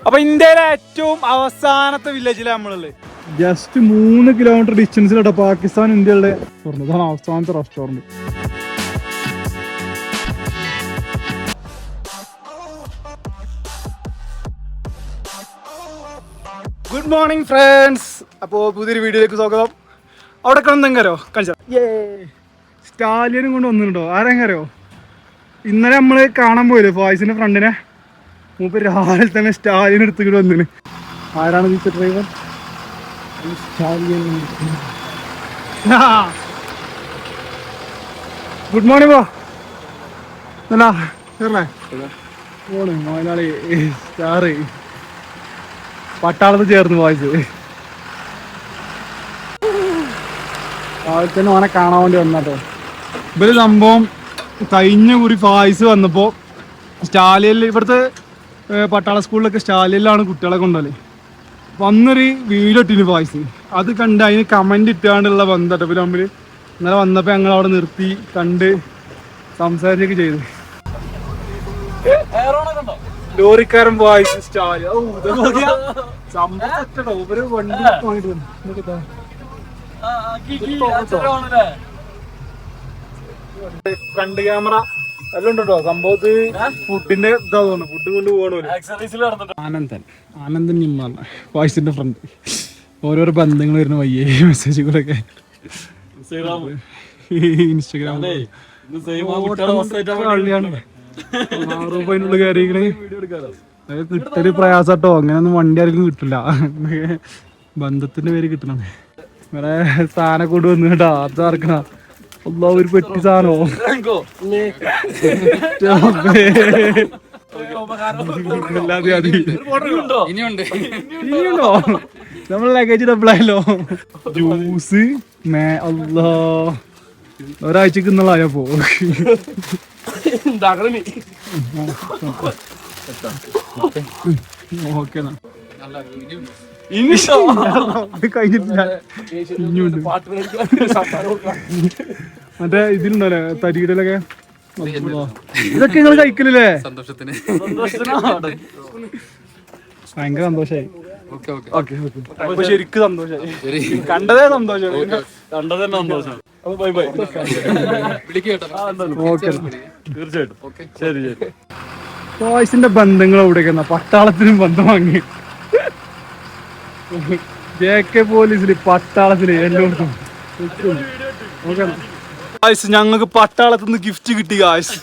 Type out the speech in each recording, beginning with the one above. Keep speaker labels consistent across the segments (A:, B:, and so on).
A: അപ്പൊ ഇന്ത്യയിലെ ഏറ്റവും അവസാനത്തെ വില്ലേജിലെ നമ്മളുള്ളത് ജസ്റ്റ് 3 കിലോമീറ്റർ ഡിസ്റ്റൻസിലട്ടോ പാകിസ്ഥാൻ ഇന്ത്യയുടെ ഇതാണ് അവസാനത്തെ റെസ്റ്റോറന്റ്. Good morning friends. അപ്പോൾ പുതിയൊരു വീഡിയോയിലേക്ക് സ്വാഗതം. അവിടെ കിടന്നെങ്കരോ കാണിച്ച സ്റ്റാലിയനും കൊണ്ട് വന്നിട്ടുണ്ടോ ആരെങ്കരോ. ഇന്നലെ നമ്മൾ കാണാൻ പോയില്ലേ ഫായ്സിന്റെ ഫ്രണ്ടിനെ, മൂപ്പര് രാവിലെ തന്നെ സ്റ്റാലിയൻ എടുത്തിട്ട് വന്നിന്. ആരാണ് ഈ ഡ്രൈവർ? സ്റ്റാലിയൻ. ഗുഡ് മോർണിംഗ് പോ അല്ല മലയാളി സ്റ്റാറ് പട്ടാളത്ത് ചേർന്ന് വായിച്ച് രാവിലെ തന്നെ ഓനെ കാണാൻ വേണ്ടി വന്നാട്ടോ. ഇവര് സംഭവം കഴിഞ്ഞ കുറി ഫായ്സ് വന്നപ്പോ സ്റ്റാലിയനിൽ ഇവിടുത്തെ പട്ടാള സ്കൂളിലൊക്കെ സ്റ്റാലിയനിലാണ് കുട്ടികളെ കൊണ്ടുപോകല്. വന്നൊരു വീഡിയോ ഇട്ടിന് ഫായ്സ്, അത് കണ്ട് അതിന് കമന്റ് ഇട്ടാണ്ടുള്ള ബന്ധട്ടോ. പിന്നെ തമ്മിൽ ഇന്നലെ വന്നപ്പോ ഞങ്ങൾ അവിടെ നിർത്തി കണ്ട് സംസാരിച്ചൊക്കെ ചെയ്തു. ലോറിക്കാരൻ ഫായ്സ് സ്റ്റാലിയൻ സംഭവം ഇവര് വണ്ടി ഫ്രണ്ട് ക്യാമറ എല്ലാം ഉണ്ടോ സംഭവത്ത്. ഫുഡിന്റെ ഇതാ തോന്നുന്നു, ഫുഡ് കൊണ്ട് പോകണോ. ആനന്ദൻ നിമ്മാണ് വായിസിന്റെ ഫ്രണ്ട്. ഓരോരോ ബന്ധങ്ങൾ വരുന്ന വയ്യേ മെസ്സേജുകളൊക്കെ ഇൻസ്റ്റാഗ്രാമിൽ കയറിയിരിക്കണേ. കിട്ടല് പ്രയാസട്ടോ, അങ്ങനെയൊന്നും വണ്ടി ആർക്കും കിട്ടില്ല. ബന്ധത്തിന്റെ പേര് കിട്ടണം. വേറെ സ്ഥാനം കൊണ്ട് വന്നു കേട്ടാ. അതാർക്കണ ഒരു പെട്ടി സാധനോ ഇനിയുണ്ടോ? നമ്മളെ ലഗേജ് ഡബിളായല്ലോ. ജ്യൂസ് അല്ലാ ഒരാഴ്ചക്ക് ഇന്നലായോ പോ. ഓക്കെ കഴിഞ്ഞിട്ടില്ല. ഇനിയുണ്ട് മറ്റേ ഇതിലുണ്ടല്ലേ തരികിടലൊക്കെ. ഇതൊക്കെ നിങ്ങൾ കഴിക്കലില്ലേ? ഭയങ്കര സന്തോഷായി. ശരിക്കും സന്തോഷായി. കണ്ടതേ സന്തോഷം. ഫായ്സിന്റെ ബന്ധങ്ങൾ എവിടെയൊക്കെ പട്ടാളത്തിനും ബന്ധം വാങ്ങി. JK പോലീസില് പട്ടാളത്തില് എല്ലായിടത്തും. ഞങ്ങൾക്ക് പട്ടാളത്തിൽ നിന്ന് ഗിഫ്റ്റ് കിട്ടി കാശ്.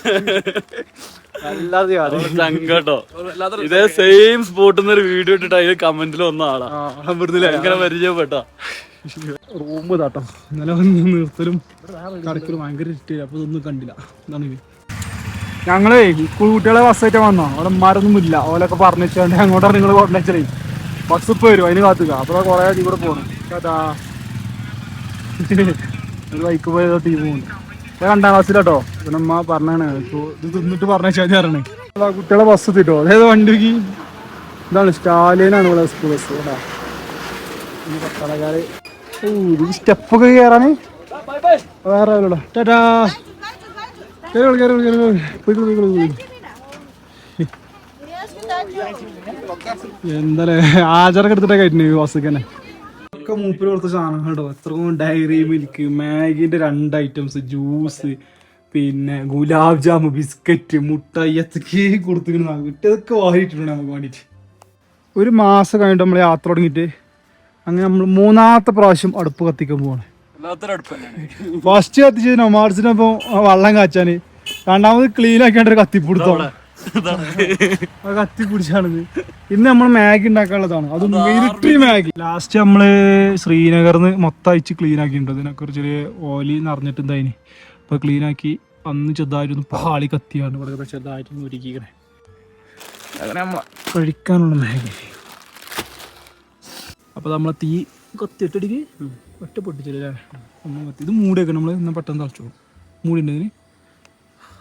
B: കേട്ടോ ഇതേ സെയിം സ്പോട്ടിൽ ഒരു വീഡിയോ ഇട്ടിട്ട് അതിൽ കമന്റിൽ വന്ന ആളാ. ഭയങ്കര പരിചയപ്പെട്ട
A: റൂം താട്ടോ. ഇന്നലെ വന്ന് നിർത്തലും കടക്കലും ഭയങ്കര ഇഷ്ടമായി. അപ്പൊ ഇതൊന്നും കണ്ടില്ല. ഇതാണ് ഇത്. ഞങ്ങളേ സ്കൂൾ കുട്ടികളെ ബസ്സായിട്ട് വന്നോ. അവിടെ ഉമ്മാരൊന്നും ഇല്ല. ഓലൊക്കെ പറഞ്ഞിട്ടുണ്ട് അങ്ങോട്ടാണ് നിങ്ങൾ കൊണ്ടുവച്ചേ. ബസ് ഇപ്പൊ വരും, അതിന് കാത്തുക. അപ്പൊ കൊറേ ഇവിടെ പോകണം. ഒരു ബൈക്ക് പോയതോ ടീം പോകുന്നു. 2ാം ക്ലാസ്സിലാട്ടോ. പിന്നെ അമ്മ പറഞ്ഞാണ് ഇത് തിന്നിട്ട് പറഞ്ഞേ. കുട്ടികളെ ബസ് എത്തിട്ടോ. അതായത് വണ്ടിക്ക് ഇതാണ് സ്റ്റാലിയനാണ് ഇവിടെ സ്കൂൾ ബസ് കേട്ടാ. പട്ടാളക്കാര് സ്റ്റെപ്പൊക്കെ കയറാന് വേറെ ടാറ്റാ. എന്തായാലും ആചാരൊക്കെ എടുത്തിട്ടേ കയറ്റുന്നു ബസ്സൊക്കെ തന്നെ. ഒക്കെ മൂപ്പര് കൊടുത്ത സാധനം കേട്ടോ. എത്രയും ഡയറി മിൽക്ക്, മാഗിന്റെ 2 ഐറ്റംസ്, ജ്യൂസ്, പിന്നെ ഗുലാബ് ജാമു, ബിസ്ക്കറ്റ്, മുട്ടായി, എത്തൊക്കെ കൊടുത്തിട്ട് കിട്ടിയതൊക്കെ വാങ്ങിയിട്ടുണ്ട് നമുക്ക് വേണ്ടിയിട്ട്. ഒരു മാസം കഴിഞ്ഞിട്ട് നമ്മൾ യാത്ര തുടങ്ങിയിട്ട് അങ്ങനെ നമ്മൾ 3ാമത്തെ പ്രാവശ്യം അടുപ്പ് കത്തിക്കാൻ പോവാണ്. ഫസ്റ്റ് കത്തിച്ചത് നൊമാഡ്സിനൊപ്പം വെള്ളം കാച്ചാന്, 2ാമത് ക്ലീൻ ആക്കിയാണ്ട് കത്തിപ്പിടുത്തോളാം. കത്തിപ്പിടിച്ചാണിത്. ഇന്ന് നമ്മൾ മാഗി ഉണ്ടാക്കാനുള്ളതാണ്. അത് മിലിറ്ററി മാഗി. ലാസ്റ്റ് നമ്മള് ശ്രീനഗറിന്ന് മൊത്തം അയച്ച് ക്ലീൻ ആക്കിയിട്ടുണ്ട്. ഇതിനൊക്കെ ഒരു ചെറിയ ഓലി നിറഞ്ഞിട്ട് എന്തായിന് അപ്പൊ ക്ലീൻ ആക്കി. അന്ന് ചെറുതായിട്ടൊന്ന് പാളി കത്തിയാണ് ഇവിടെ ചെറുതായിട്ടൊന്ന് ഒരുക്കിക്കണേ. അങ്ങനെ നമ്മൾ കഴിക്കാനുള്ള മാഗി. അപ്പൊ നമ്മളെ തീ കത്തിയിട്ടടിക്ക് ഒറ്റ പൊട്ടിച്ചല്ലേ. ഇത് മൂടിയൊക്കെ നമ്മള് ഇന്ന് പെട്ടെന്ന് തളച്ചോളൂ. മൂടിണ്ടതിന്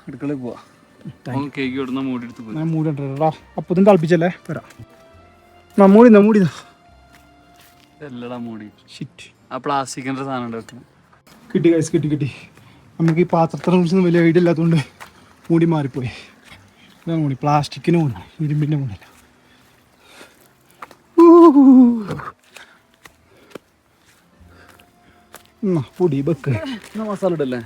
B: അടുക്കളയിൽ പോവാ.
A: മൂടിട്ടാ അപ്പത്തും തളപ്പിച്ചല്ലേ വരാം. മൂടി
B: പ്ലാസ്റ്റിക്കിന്റെ സാധനം
A: കിട്ടി. നമുക്ക് ഈ പാത്രത്തിനെ കുറിച്ചൊന്നും വലിയ ഐഡിയ ഇല്ലാത്തതുകൊണ്ട് മൂടി മാറിപ്പോയി. ഇതാണ് മൂടി. പ്ലാസ്റ്റിക്കിന് മൂടി, ഇരുമ്പിൻ്റെ മൂടില്ല. പൊടി ബക്ക്
B: മസാല ഇടല്ലേ?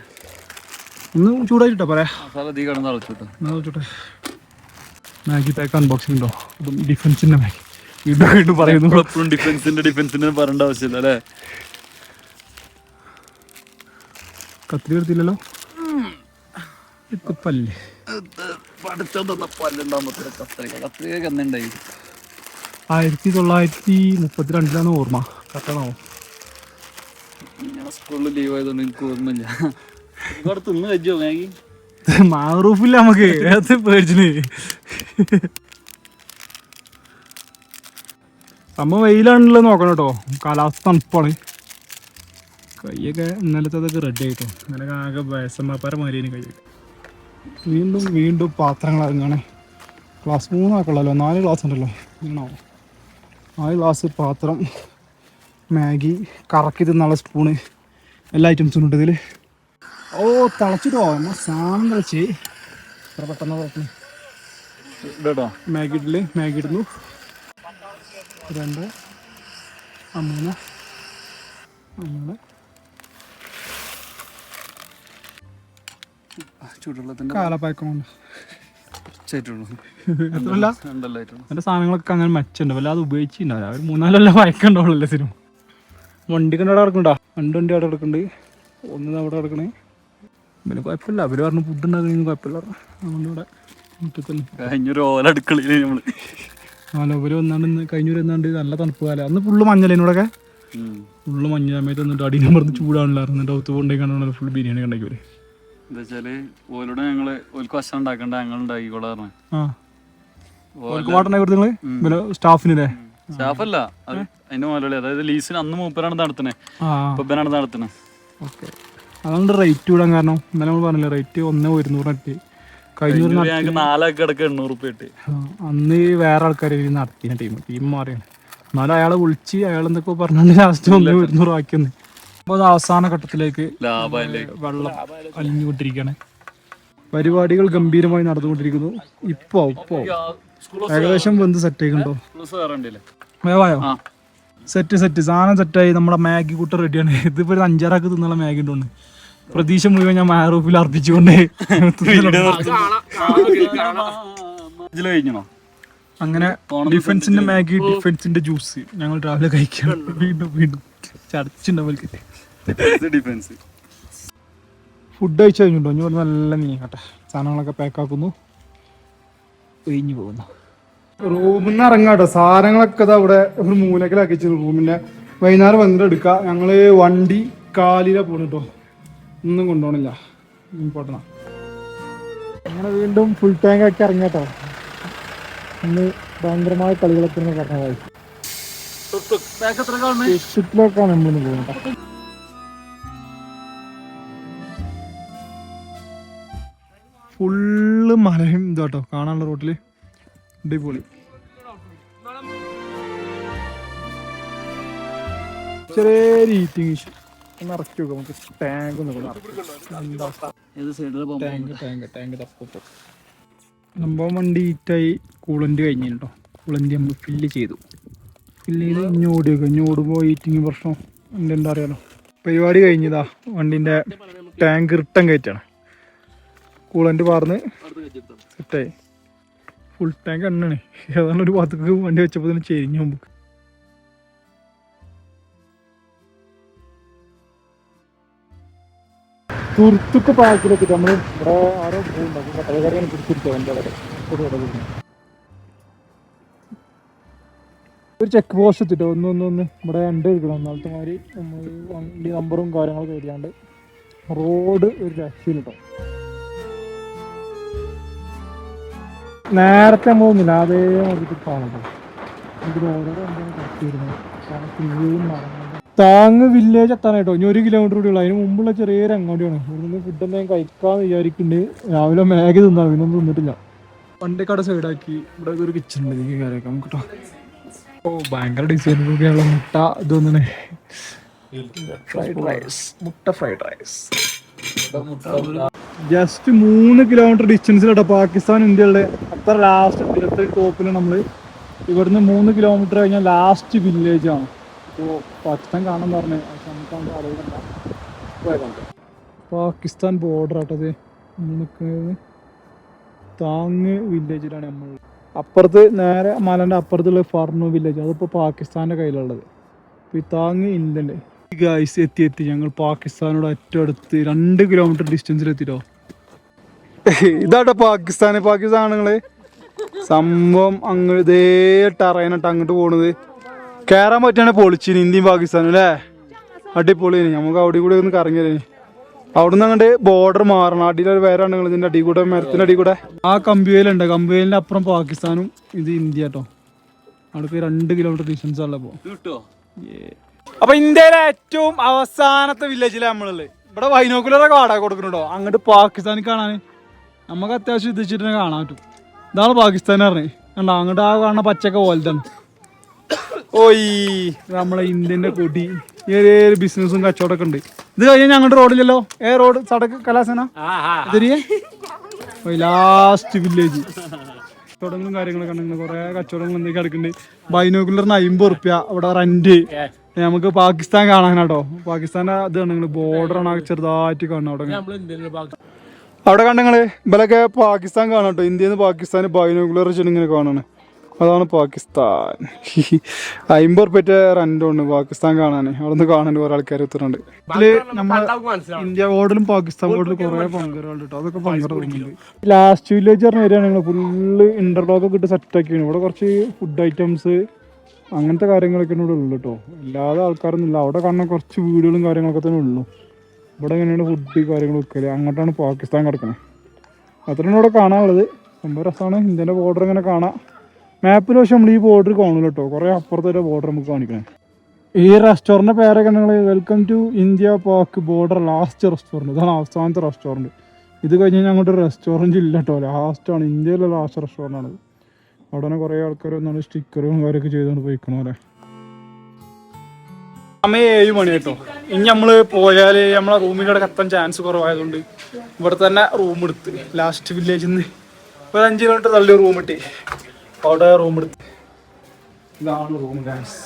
A: ഒന്ന് ചൂടായിട്ടോ പറയാ.
B: മസാല തീ കിടന്ന് കളിച്ചോട്ടെ.
A: മാഗി പാക്ക് അൺബോക്സിംഗ് ഉണ്ടോ? ഡിഫൻസിന്റെ മാഗി വീണ്ടും പറയുന്നു.
B: എപ്പോഴും ഡിഫൻസിന്റെ പറയേണ്ട ആവശ്യമില്ല അല്ലേ?
A: കത്തിരി എടുത്തില്ലല്ലോ. പല്ലേ
B: കത്രിക എന്നുണ്ടായി
A: 1932 ഓർമ്മ. കത്തണോ?
B: സ്കൂളിൽ ലീവ് ആയതുകൊണ്ട് എനിക്ക് ഓർമ്മയില്ല. ഒരുപാട് തിന്ന് കഴിച്ചോ മാഗി?
A: മാറൂഫില്ല നമുക്ക് അത് പേടിച്ചിന്. സംഭവം വെയിലാണല്ലോ നോക്കണം കേട്ടോ. കാലാവസ്ഥ തണുപ്പാണ്. കൈയൊക്കെ ഇന്നലത്തെ അതൊക്കെ റെഡി ആയിട്ടോ. ഇന്നലെ ആകെ വയസ്സന്മാരമാരിയാണ് കൈയൊക്കെ. വീണ്ടും പാത്രങ്ങൾ ഇറങ്ങാണേ. ക്ലാസ് 3 ആക്കുള്ളല്ലോ. 4 ക്ലാസ് ഉണ്ടല്ലോ. ഇങ്ങനോ 4 ഗ്ലാസ് പാത്രം, മാഗി, കറക്കി തിന്നുള്ള സ്പൂണ്, എല്ലാ ഐറ്റംസും ഉണ്ട് ഇതിൽ. ഓ തിളച്ചിട്ടോ എന്നാൽ സാധനം തിളച്ച്. എത്ര പെട്ടെന്ന് മാഗി ഇടുന്നു. 2 3
B: ചൂടുവെള്ളത്തിന്റെ
A: കാലപ്പായക്കം കൊണ്ട്
B: എത്രല്ല
A: എൻ്റെ സാധനങ്ങളൊക്കെ അങ്ങനെ മെച്ചുണ്ട്. വല്ലാതെ ഉപയോഗിച്ചിട്ടുണ്ടാവില്ല. ഒരു 3-4 പയക്കുണ്ടാവുള്ളൂ സിനിമ. വണ്ടി കണ്ട് അവിടെ കിടക്കണ്ടാ. 2 വണ്ടി അവിടെ കിടക്കുന്നുണ്ട്. 1 അവിടെ കിടക്കണേ. പിന്നെ കുഴപ്പമില്ല. അവർ പറഞ്ഞു ഫുഡ് ഉണ്ടാക്കുന്ന കുഴപ്പമില്ല. അതുകൊണ്ട് ഇവിടെ മുറ്റത്തന്നെ
B: കഴിഞ്ഞൊരു ഓല അടുക്കളയിൽ നമ്മള്
A: അവർ വന്നാണ്ട് കഴിഞ്ഞൂർ വന്നാണ്ട് നല്ല തണുപ്പ് കാലം. അന്ന് ഫുള്ള് മഞ്ഞലേനോടൊക്കെ ഫുള്ള് മഞ്ഞ സമയത്ത് വന്നിട്ട് അടിയിൽ പറഞ്ഞ് ചൂടാണില്ലായിരുന്നു. എന്നിട്ട് ഒത്തു കൊണ്ടേ കണ്ടാണ് ഫുൾ ബിരിയാണി ഉണ്ടാക്കി.
B: എന്താ വെച്ചാല് ഓലോട് ഞങ്ങള് ഓൽക്ക് ഭക്ഷണം ഉണ്ടാക്കണ്ട ഞങ്ങൾ ഉണ്ടാക്കിക്കോളാം. സ്റ്റാഫിനെ സ്റ്റാഫല്ല അത് അതിന്റെ മുതലാളി. അതായത് ലീസിന് അന്ന് മൂപ്പരാണ് നടത്തണേ. ഇപ്പനാണ് നടത്തണേ.
A: ഓക്കെ അതുകൊണ്ട് റേറ്റ് കൂടാൻ കാരണം ഇന്നലെ നമ്മൾ പറഞ്ഞില്ലേ റേറ്റ് 1,100 ഇട്ട്. കഴിഞ്ഞ
B: 4 കിടക്ക് 800 രൂപ ഇട്ട്.
A: അന്ന് വേറെ ആൾക്കാർ നടത്തിയ ടീം മാറിയാണ്. എന്നാലും അയാളെ വിളിച്ച് അയാൾ എന്തൊക്കെ പറഞ്ഞാൽ ലാസ്റ്റ് 1,100 ആക്കിയെന്ന്. അപ്പോൾ അവസാന ഘട്ടത്തിലേക്ക് വെള്ളം അലിഞ്ഞുകൊണ്ടിരിക്കുകയാണ്. പരിപാടികൾ ഗംഭീരമായി നടന്നുകൊണ്ടിരിക്കുന്നു. ഇപ്പോ ഏകദേശം വെന്ത് സെറ്റ് ആയിക്കുണ്ടോ? വേവായോ? സെറ്റ് സാധനം സെറ്റായി. നമ്മുടെ മാഗി കൂട്ട റെഡിയാണ്. ഇതിപ്പോ ഒരു 5-6 ആൾക്ക് തിന്നുള്ള മാഗി ഉണ്ടോണ്ട് പ്രതീക്ഷ മുഴുവൻ ഞാൻ മാറൂഫിൽ അർപ്പിച്ചുകൊണ്ടേ. അങ്ങനെ ഡിഫൻസിന്റെ മാഗി, ഡിഫൻസിന്റെ ജ്യൂസ് ഞങ്ങൾ രാവിലെ കഴിക്കണം. വീണ്ടും ചടച്ചുണ്ടാവും. ഫുഡ് കഴിച്ചു കഴിഞ്ഞിട്ടോ? ഇനി നല്ല നീങ്ങട്ടെ. സാധനങ്ങളൊക്കെ പാക്കാക്കുന്നു. ഒഴിഞ്ഞു പോകുന്നു. റൂമിൽ നിന്ന് ഇറങ്ങാട്ടോ. സാധനങ്ങളൊക്കെ അവിടെ ഒരു മൂലക്കിലാക്കി വെച്ചു റൂമിന്റെ. വൈകുന്നേരം വന്നിട്ട് എടുക്കാം. ഞങ്ങള് വണ്ടി കാലില പോണിട്ടോ. ഒന്നും കൊണ്ടുപോകണില്ല. പോട്ടണം. അങ്ങനെ വീണ്ടും ഫുൾ ടാങ്ക് ആക്കി ഇറങ്ങാട്ടോ. ഇന്ന് ഭയങ്കരമായ കളികളൊക്കെ പറഞ്ഞതായി. ിലേക്കാണ് നമ്മളിന്ന് പോകുന്നത്. ഫുള്ള് മലയും ഇതാട്ടോ കാണാനുള്ള റോട്ടില്. അടിപൊളി. ചെറിയൊരു ഹീറ്റിംഗ് ഇഷ്യൂ. ഒന്ന് ഇറക്കി വെക്കാം നമുക്ക്. ടാങ്ക് സംഭവം വണ്ടി ഹീറ്റായി. കൂളന്റ് കഴിഞ്ഞു കേട്ടോ. കൂളന്റ് നമ്മൾ ഫില്ല് ചെയ്ത് ഇനി ഓടുമ്പോൾ ഹീറ്റിങ് പ്രശ്നം എന്താ അറിയാലോ. പരിപാടി കഴിഞ്ഞതാ. വണ്ടിന്റെ ടാങ്ക് റിട്ടൺ കയറ്റാണ്. കൂളന്റ് പാർന്ന് സെറ്റായി. ഫുൾ ടാങ്ക് എണ്ണാണ്. ഏതാണ്ട് ഒരു ഭാഗത്തേക്ക് വണ്ടി വെച്ചപ്പോൾ തന്നെ ചെരിഞ്ഞു നമുക്ക്. തുരുത്തൊക്കെ പാക്കിലെത്തിട്ട് നമ്മൾ ഇവിടെ ആരോ പോകുന്നുണ്ടാക്കും. കട്ടകറിയാണ് പിടിച്ചിരിക്കുക എൻ്റെ അവിടെ ഒരു ചെക്ക് പോസ്റ്റ് എത്തിട്ടോ. ഒന്ന് ഇവിടെ ഉണ്ട് എടുക്കണം. ഒന്നാമത്തെ മാതിരി നമ്മൾ വണ്ടി നമ്പറും കാര്യങ്ങളൊക്കെ എഴുതിയാണ്ട് റോഡ് ഒരു രക്ഷയില്ല കേട്ടോ. നേരത്തെ നമ്മളൊന്നുമില്ല അതേ മതിട്ട് കാണും. താങ്ങ് വില്ലേജ് എത്താനായിട്ടോ. ഇനി 1 കിലോമീറ്റർ കൂടി ഉള്ളു. അതിന് മുമ്പുള്ള ചെറിയൊരു അങ്ങോട്ടാണ്. ഇവിടുന്ന് ഫുഡ് എന്തെങ്കിലും കഴിക്കാന്ന് വിചാരിക്കുന്നുണ്ട്. രാവിലെ മാഗി തിന്നാണ്. പിന്നൊന്നും തിന്നിട്ടില്ല. വണ്ടിക്കട സൈഡാക്കി. ഇവിടെ ഒരു കിച്ചൺ ഉണ്ട്. ഈ കാര്യമൊക്കെ നമുക്ക് കേട്ടോ. ഓ ഭയങ്കര ഡിസൈൻ കൂടിയുള്ള മുട്ട ഇതൊന്നെ. മുട്ട ഫ്രൈഡ് റൈസ് ജസ്റ്റ് 3 കിലോമീറ്റർ ഡിസ്റ്റൻസിലട്ടോ പാകിസ്ഥാൻ ഇന്ത്യയുടെ. അത്ര ലാസ്റ്റ് ടോപ്പിൽ നമ്മള് ഇവിടുന്ന് 3 കിലോമീറ്റർ കഴിഞ്ഞാൽ ലാസ്റ്റ് വില്ലേജ് ആണ്. അപ്പോൾ പാകിസ്ഥാൻ കാണാൻ പറഞ്ഞത് നമുക്ക് അറിയില്ല. പാകിസ്ഥാൻ ബോർഡർ ആട്ടത് നിൽക്കുന്നത് താങ് വില്ലേജിലാണ് നമ്മൾ. അപ്പുറത്ത് നേരെ മലൻ്റെ അപ്പുറത്തുള്ള ഫർണു വില്ലേജ്, അതിപ്പോൾ പാകിസ്ഥാൻ്റെ കയ്യിലുള്ളത്. ഇപ്പോൾ ഈ താങ് ഇന്ത്യൻ്റെ. ഗൈസ് എത്തി ഞങ്ങൾ പാകിസ്ഥാനോട് ഏറ്റവും അടുത്ത് 2 കിലോമീറ്റർ ഡിസ്റ്റൻസിൽ എത്തിട്ടോ. ഇതാട്ടോ പാകിസ്ഥാനാണുങ്ങള് സംഭവം. അങ്ങ് ഇതേ ടറൈനായിട്ട് അങ്ങോട്ട് പോണത്. കയറാൻ പറ്റുകയാണെ പൊളിച്ചിന് ഇന്ത്യയും പാകിസ്ഥാനും അല്ലേ, അടിപൊളിയാണ്. നമുക്ക് അവിടെ കൂടെ ഒന്ന് കറങ്ങിയേ. അവിടുന്ന് അങ്ങോട്ട് ബോർഡർ മാറണം. അടിയിലൊരു വേറാണ് ഇതിന്റെ അടി കൂടെ, മരത്തിന്റെ അടി കൂടെ. ആ കമ്പിവേലുണ്ട്, കമ്പിവേലിന്റെ അപ്പുറം പാകിസ്ഥാനും ഇത് ഇന്ത്യ കേട്ടോ. അവിടെ 2 കിലോമീറ്റർ ഡിസ്റ്റൻസ് ഉള്ളപ്പോ. അപ്പൊ ഇന്ത്യയിലെ ഏറ്റവും അവസാനത്തെ വില്ലേജിലാണ് നമ്മളുള്ളത്. ഇവിടെ ബൈനോക്കുലറൊക്കെ വാടക കൊടുക്കുന്നുണ്ടോ അങ്ങോട്ട് പാകിസ്ഥാനിൽ കാണാൻ. നമുക്ക് അത്യാവശ്യം ഇത് വെച്ചിട്ട് കാണാൻ പറ്റും. ഇതാണ് പാകിസ്ഥാൻ പറഞ്ഞത് കണ്ടോ, അങ്ങോട്ട് ആ കാണുന്ന പച്ചക്ക പോലത്താണ്. ഓയ് നമ്മളെ ഇന്ത്യന്റെ കൊടി. ഏതൊരു ബിസിനസ്സും കച്ചവടമൊക്കെ ഉണ്ട്. ഇത് കഴിഞ്ഞാൽ ഞങ്ങളുടെ റോഡിലല്ലോ. റോഡ് സടക്ക് കലാസന ലാസ്റ്റ് വില്ലേജ്. കച്ചവടങ്ങളും കാര്യങ്ങളൊക്കെ ഉണ്ടെങ്കിൽ കുറെ കച്ചവടങ്ങൾ എന്തൊക്കെ കിടക്കുന്നുണ്ട്. ബൈനോക്കുലറിന് 50 റുപ്യ ഇവിടെ റെന്റ്. നമുക്ക് പാകിസ്ഥാൻ കാണാനാട്ടോ. പാകിസ്ഥാന്റെ ഇത് കണ്ടെങ്കിൽ ബോർഡറാണ് ചെറുതായിട്ട് കാണുന്നത്. അവിടെ കണ്ടെങ്കില് ഇവരൊക്കെ പാകിസ്ഥാൻ കാണാം കേട്ടോ. ഇന്ത്യയിൽ നിന്ന് പാകിസ്ഥാൻ ബൈനോക്കുലർ ഇങ്ങനെ കാണാണ്. അതാണ് പാകിസ്ഥാൻ. 50 റുപ്യ റെന്റുണ്ട് പാകിസ്ഥാൻ കാണാൻ. അവിടെ നിന്ന് കാണാൻ കുറെ ആൾക്കാർ എത്തുന്നുണ്ട്. ഇതില് നമ്മൾ ഇന്ത്യ ബോർഡിലും പാകിസ്ഥാൻ ബോർഡിലും കുറെ പങ്കറുണ്ട് കേട്ടോ. അതൊക്കെ പങ്കറുണ്ട്. ലാസ്റ്റ് വില്ലേജ് പറഞ്ഞ ഏരിയ ഫുള്ള് ഇന്റർലോക്ക് ഇട്ട് സെറ്റാക്കിയാണ്. ഇവിടെ കുറച്ച് ഫുഡ് ഐറ്റംസ് അങ്ങനത്തെ കാര്യങ്ങളൊക്കെ ഇവിടെ ഉള്ളു കേട്ടോ. അല്ലാതെ ആൾക്കാരൊന്നും ഇല്ല. അവിടെ കാണുന്ന കുറച്ച് വീടുകളും കാര്യങ്ങളൊക്കെ തന്നെ ഉള്ളു. ഇവിടെ എങ്ങനെയാണ് ഫുഡ് കാര്യങ്ങൾ വെക്കല്. അങ്ങോട്ടാണ് പാകിസ്ഥാൻ കിടക്കുന്നത്. അത്രയാണ് ഇവിടെ കാണാനുള്ളത്. സംഭവം രസമാണ്. ഇന്ത്യൻ്റെ ബോർഡർ ഇങ്ങനെ കാണാം മാപ്പിൽ. പക്ഷെ നമ്മൾ ഈ ബോർഡർ കാണില്ല കേട്ടോ. കുറേ അപ്പുറത്തെ ബോർഡർ നമുക്ക് കാണിക്കണം. ഈ റെസ്റ്റോറൻറ്റ് പേരൊക്കെ നിങ്ങൾ welcome to India Pak border last restaurant. ഇതാണ് അവസാനത്തെ റെസ്റ്റോറൻറ്റ്. ഇത് കഴിഞ്ഞ് കഴിഞ്ഞാൽ അങ്ങോട്ട് റെസ്റ്റോറൻറ്റ് ഇല്ല കേട്ടോ. ലാസ്റ്റാണ്, ഇന്ത്യയിലെ ലാസ്റ്റ് റെസ്റ്റോറൻ്റ് ആണ്. അവിടെ തന്നെ കുറേ ആൾക്കാർ ഒന്നാണ് സ്റ്റിക്കറും കാര്യമൊക്കെ ചെയ്തുകൊണ്ട് പോയിക്കണ പോലെ. സമയം 7 മണി കേട്ടോ. ഇനി നമ്മൾ പോയാൽ നമ്മളെ റൂമിൻ്റെ അവിടെ എത്താൻ ചാൻസ് കുറവായതുകൊണ്ട് ഇവിടെ തന്നെ റൂം എടുത്ത് ലാസ്റ്റ് വില്ലേജിൽ നിന്ന് ഒരു 5 കിലോമീറ്റർ തള്ളി റൂം കിട്ടി. അവിടെ റൂം എടുത്ത് ഇതാണ് റൂം. ഗൈസ്